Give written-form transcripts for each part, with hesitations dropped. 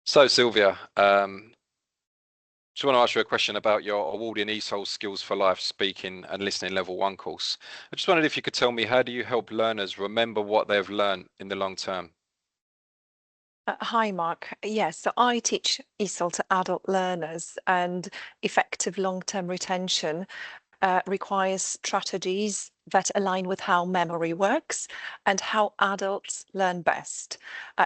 So Sylvia, just want to ask you a question about your award in ESOL Skills for Life Speaking and Listening Level 1 course. I just wondered if you could tell me, how do you help learners remember what they've learned in the long term? Hi, Mark. Yes, so I teach ESOL to adult learners, and effective long-term retention requires strategies that align with how memory works and how adults learn best.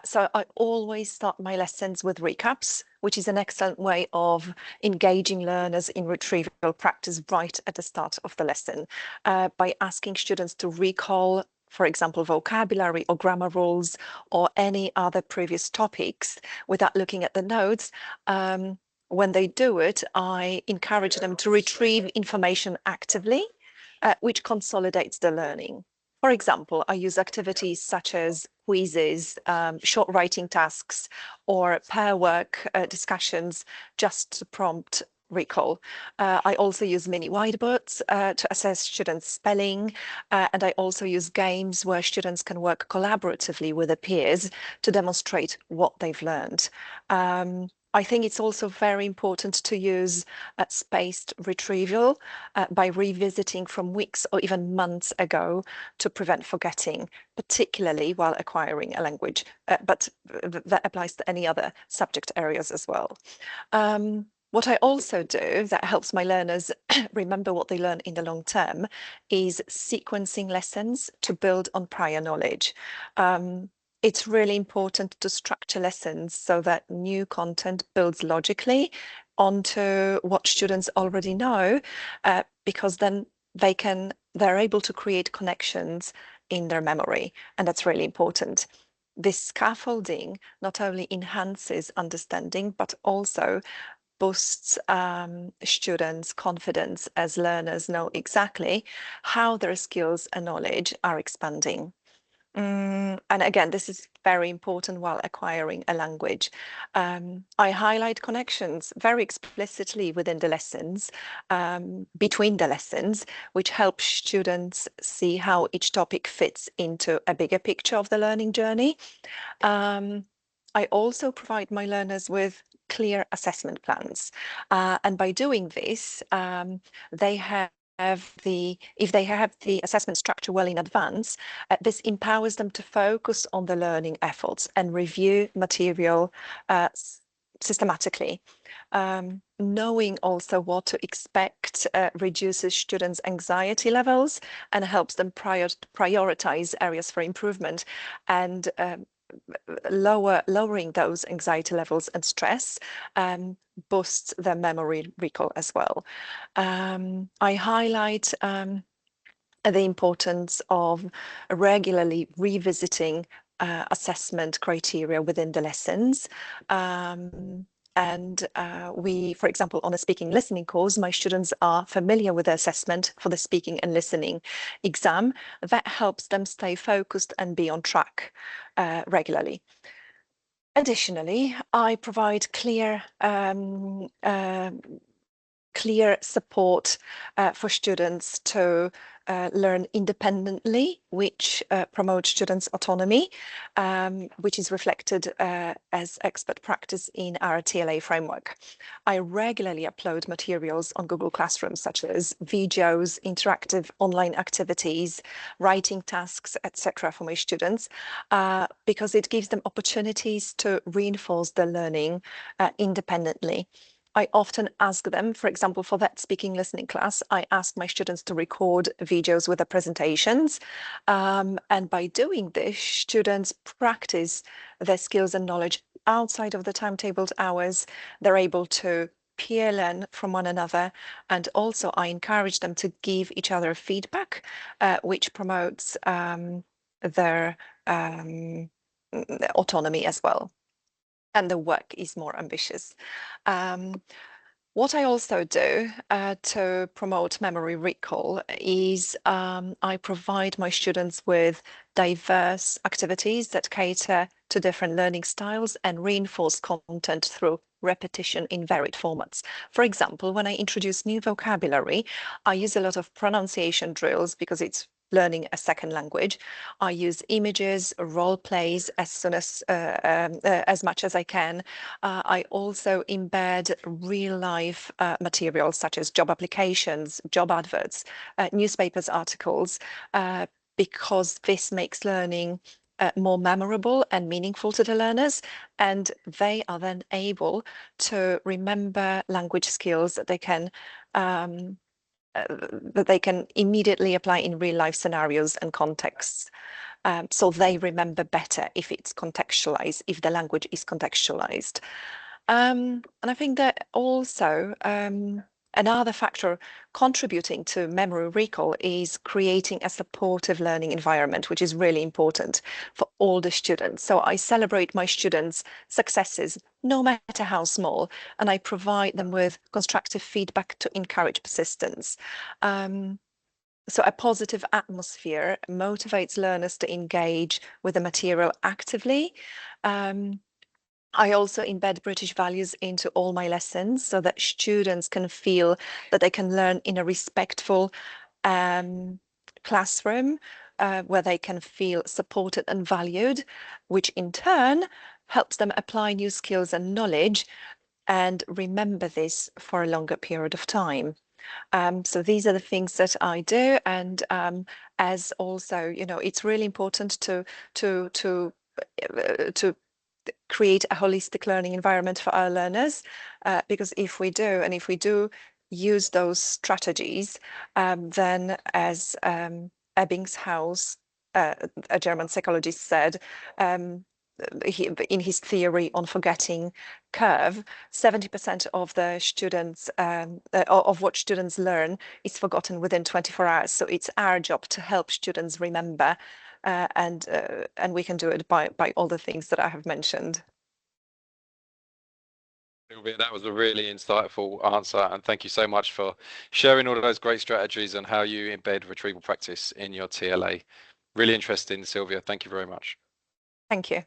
So I always start my lessons with recaps, which is an excellent way of engaging learners in retrieval practice right at the start of the lesson, by asking students to recall, for example, vocabulary or grammar rules or any other previous topics without looking at the notes. When they do it, I encourage them to retrieve information actively, which consolidates the learning. For example, I use activities such as quizzes, short writing tasks, or pair work discussions just to prompt recall. I also use mini whiteboards to assess students' spelling, and I also use games where students can work collaboratively with their peers to demonstrate what they've learned. I think it's also very important to use spaced retrieval by revisiting from weeks or even months ago to prevent forgetting, particularly while acquiring a language, but that applies to any other subject areas as well. What I also do that helps my learners remember what they learn in the long term is sequencing lessons to build on prior knowledge. It's really important to structure lessons so that new content builds logically onto what students already know, because then they're able to create connections in their memory, and that's really important. This scaffolding not only enhances understanding, but also boosts students' confidence as learners know exactly how their skills and knowledge are expanding. And again, this is very important while acquiring a language. I highlight connections very explicitly within the lessons, between the lessons, which helps students see how each topic fits into a bigger picture of the learning journey. I also provide my learners with clear assessment plans. And by doing this, they have if they have the assessment structure well in advance, this empowers them to focus on the learning efforts and review material systematically. Knowing also what to expect reduces students' anxiety levels and helps them prioritize areas for improvement, and lowering those anxiety levels and stress boosts their memory recall as well. I highlight the importance of regularly revisiting assessment criteria within the lessons. For example, on a speaking listening course, my students are familiar with the assessment for the speaking and listening exam. That helps them stay focused and be on track regularly. Additionally, I provide clear support for students to learn independently, which promotes students' autonomy, which is reflected as expert practice in our TLA framework. I regularly upload materials on Google Classroom, such as videos, interactive online activities, writing tasks, etc., for my students, because it gives them opportunities to reinforce their learning independently. I often ask them, for example, for that speaking listening class, I ask my students to record videos with their presentations. And by doing this, students practice their skills and knowledge outside of the timetabled hours. They're able to peer learn from one another. And also I encourage them to give each other feedback, which promotes their autonomy as well. And the work is more ambitious. What I also do to promote memory recall is I provide my students with diverse activities that cater to different learning styles and reinforce content through repetition in varied formats. For example, when I introduce new vocabulary, I use a lot of pronunciation drills because it's learning a second language. I use images, role plays as soon as much as I can. I also embed real life materials such as job applications, job adverts, newspapers articles, because this makes learning more memorable and meaningful to the learners, and they are then able to remember language skills that they can immediately apply in real life scenarios and contexts. So they remember better if it's contextualized, if the language is contextualized. And I think that also another factor contributing to memory recall is creating a supportive learning environment, which is really important for all the students. So I celebrate my students' successes, no matter how small, and I provide them with constructive feedback to encourage persistence. So a positive atmosphere motivates learners to engage with the material actively. I also embed British values into all my lessons so that students can feel that they can learn in a respectful classroom where they can feel supported and valued, which in turn helps them apply new skills and knowledge and remember this for a longer period of time. So these are the things that I do, and as also, you know, it's really important to create a holistic learning environment for our learners, because if we do use those strategies, then as Ebbinghaus, a German psychologist, said, in his theory on forgetting curve, 70% of the students of what students learn is forgotten within 24 hours. So it's our job to help students remember, and we can do it by all the things that I have mentioned. Sylwia, that was a really insightful answer, and thank you so much for sharing all of those great strategies and how you embed retrieval practice in your TLA. Really interesting, Sylwia. Thank you very much. Thank you.